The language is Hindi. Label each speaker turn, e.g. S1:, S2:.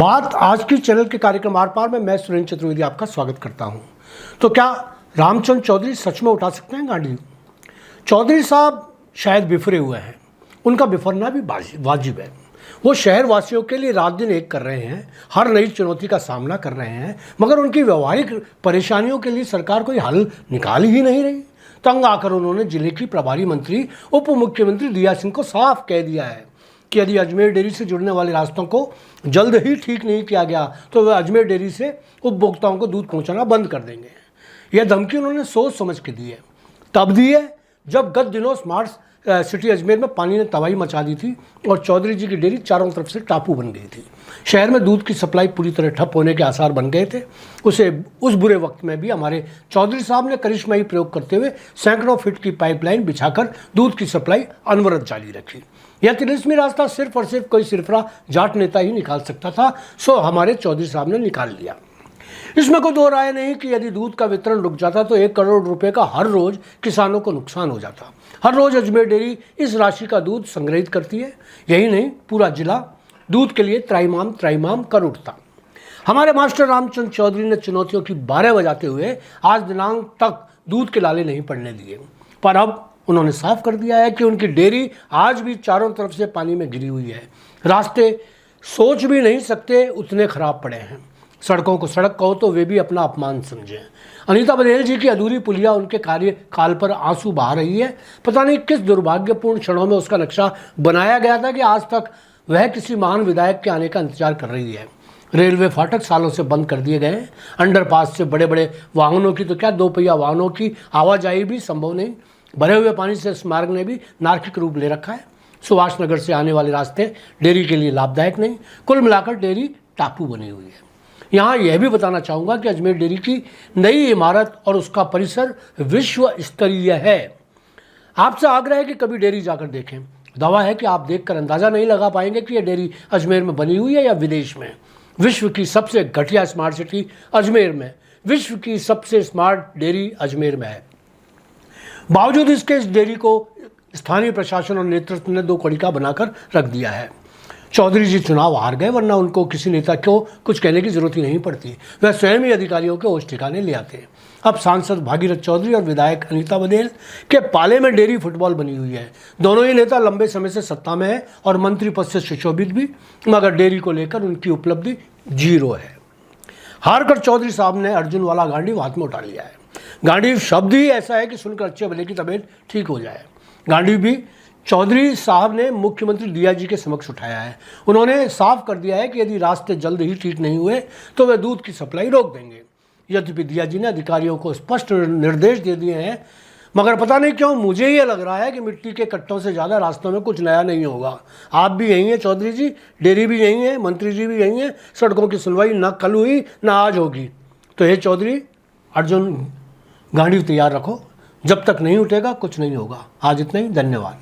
S1: बात आज की चैनल के कार्यक्रम आर पार में मैं सुरेंद्र चतुर्वेदी आपका स्वागत करता हूं। तो क्या रामचंद्र चौधरी सच में उठा सकते हैं गांधी? चौधरी साहब शायद बिफरे हुए हैं, उनका बिफरना भी वाजिब है। वो शहर वासियों के लिए रात दिन एक कर रहे हैं, हर नई चुनौती का सामना कर रहे हैं, मगर उनकी व्यवहारिक परेशानियों के लिए सरकार कोई हल निकाल ही नहीं रही। तंग आकर उन्होंने जिले की प्रभारी मंत्री उप मुख्यमंत्री दिया सिंह को साफ कह दिया है कि यदि अजमेर डेयरी से जुड़ने वाले रास्तों को जल्द ही ठीक नहीं किया गया तो वे अजमेर डेयरी से उपभोक्ताओं को दूध पहुंचाना बंद कर देंगे। यह धमकी उन्होंने सोच समझ के दी है। तब दी है जब गत दिनों स्मार्ट सिटी अजमेर में पानी ने तबाही मचा दी थी और चौधरी जी की डेयरी चारों तरफ से टापू बन गई थी। शहर में दूध की सप्लाई पूरी तरह ठप होने के आसार बन गए थे। उस बुरे वक्त में भी हमारे चौधरी साहब ने करिश्माई प्रयोग करते हुए सैकड़ों फीट की पाइपलाइन बिछाकर दूध की सप्लाई अनवरत जारी रखी। यह तिलिस्मी रास्ता सिर्फ और सिर्फ कोई सिरफरा जाट नेता ही निकाल सकता था, सो हमारे चौधरी साहब ने निकाल लिया। इसमें कोई दो राय नहीं कि यदि दूध का वितरण रुक जाता तो 1 करोड़ रुपए का हर रोज किसानों को नुकसान हो जाता। हर रोज अजमेर डेयरी इस राशि का दूध संग्रहित करती है। यही नहीं, पूरा जिला दूध के लिए त्राइमाम कर उठता। हमारे मास्टर रामचंद्र चौधरी ने चुनौतियों की 12 बजाते हुए आज दिनांक तक दूध के लाले नहीं पड़ने दिए, पर अब उन्होंने साफ कर दिया है कि उनकी डेयरी आज भी चारों तरफ से पानी में घिरी हुई है। रास्ते सोच भी नहीं सकते उतने खराब पड़े हैं। सड़कों को सड़क कहो तो वे भी अपना अपमान समझें। अनीता बघेल जी की अधूरी पुलिया उनके कार्यकाल पर आंसू बहा रही है। पता नहीं किस दुर्भाग्यपूर्ण क्षणों में उसका नक्शा बनाया गया था कि आज तक वह किसी महान विधायक के आने का इंतजार कर रही है। रेलवे फाटक सालों से बंद कर दिए गए। अंडरपास से बड़े बड़े वाहनों की तो क्या, 2 पहिया वाहनों की आवाजाही भी संभव नहीं। भरे हुए पानी से इस मार्ग ने भी नारकीय रूप ले रखा है। सुभाष नगर से आने वाले रास्ते डेयरी के लिए लाभदायक नहीं। कुल मिलाकर डेयरी टापू बनी हुई है। यहाँ यह भी बताना चाहूँगा कि अजमेर डेयरी की नई इमारत और उसका परिसर विश्व स्तरीय है। आपसे आग्रह है कि कभी डेयरी जाकर देखें। दावा है कि आप देखकर अंदाज़ा नहीं लगा पाएंगे कि यह डेयरी अजमेर में बनी हुई है या विदेश में। विश्व की सबसे घटिया स्मार्ट सिटी अजमेर में, विश्व की सबसे स्मार्ट डेयरी अजमेर में है। बावजूद इसके इस डेयरी को स्थानीय प्रशासन और नेतृत्व ने 2 कड़ी का बनाकर रख दिया है। चौधरी जी चुनाव हार गए, वरना उनको किसी नेता को कुछ कहने की जरूरत ही नहीं पड़ती। वह स्वयं ही अधिकारियों के होश ठिकाने ले आते। अब सांसद भागीरथ चौधरी और विधायक अनीता बघेल के पाले में डेयरी फुटबॉल बनी हुई है। दोनों ही नेता लंबे समय से सत्ता में है और मंत्री पद से सुशोभित भी, मगर डेयरी को लेकर उनकी उपलब्धि 0 है। हारकर चौधरी साहब ने अर्जुन वाला गांडीव हाथ में उठा लिया है। गांडीव शब्द ही ऐसा है कि सुनकर अच्छे भले की तबीयत ठीक हो जाए। गांडीव भी चौधरी साहब ने मुख्यमंत्री दिया जी के समक्ष उठाया है। उन्होंने साफ कर दिया है कि यदि रास्ते जल्द ही ठीक नहीं हुए तो वे दूध की सप्लाई रोक देंगे। यद्यपि दिया जी ने अधिकारियों को स्पष्ट निर्देश दे दिए हैं, मगर पता नहीं क्यों मुझे ये लग रहा है कि मिट्टी के कट्टों से ज़्यादा रास्तों में कुछ नया नहीं होगा। आप भी यहीं हैं चौधरी जी, डेयरी भी यहीं है, मंत्री जी भी यहीं हैं। सड़कों की सुनवाई ना कल हुई ना आज होगी। तो हे चौधरी, अर्जुन गांडीव तैयार रखो। जब तक नहीं उठेगा कुछ नहीं होगा। आज इतना ही, धन्यवाद।